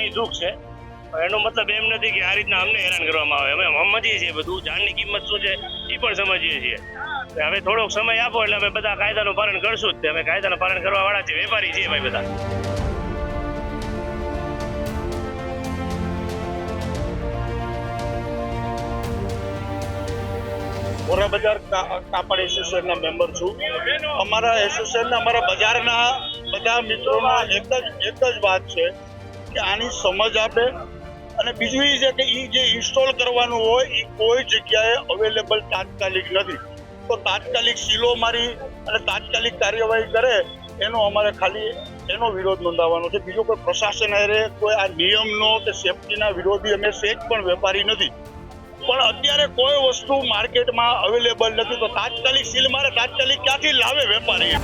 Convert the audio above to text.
કંઈ દુઃખ છે, પણ એનો મતલબ એમ નથી કે આ રીતના અમને હેરાન કરવામાં આવે. અમે સમજીએ છીએ બધું, જાનની કિંમત શું છે એ પણ સમજીએ છીએ. હવે થોડોક સમય આપો એટલે અમે બધા કાયદાનું પાલન કરશું જ. અમે કાયદાનું પાલન કરવા વાળા છીએ, વેપારી છીએ ભાઈ બધા. મોરા બજાર કાપડ એસોસિએશનના મેમ્બર છું. અમારા એસોસિએશનના અમારા બજારના બધા મિત્રોનો એક જ વાત છે કે આની સમજ આપે. અને બીજું એ છે કે એ જે ઇન્સ્ટોલ કરવાનું હોય એ કોઈ જગ્યાએ અવેલેબલ તાત્કાલિક નથી, તો તાત્કાલિક સીલો મારી અને તાત્કાલિક કાર્યવાહી કરે એનો અમારે ખાલી એનો વિરોધ નોંધાવવાનો છે. બીજો કોઈ પ્રશાસન હારે કોઈ આ નિયમનો કે સેફટીના વિરોધી અમે સેજ પણ વેપારી નથી, પણ અત્યારે કોઈ વસ્તુ માર્કેટમાં અવેલેબલ નથી તો તાત્કાલિક સીલ મારે, તાત્કાલિક ક્યાંથી લાવે વેપારી?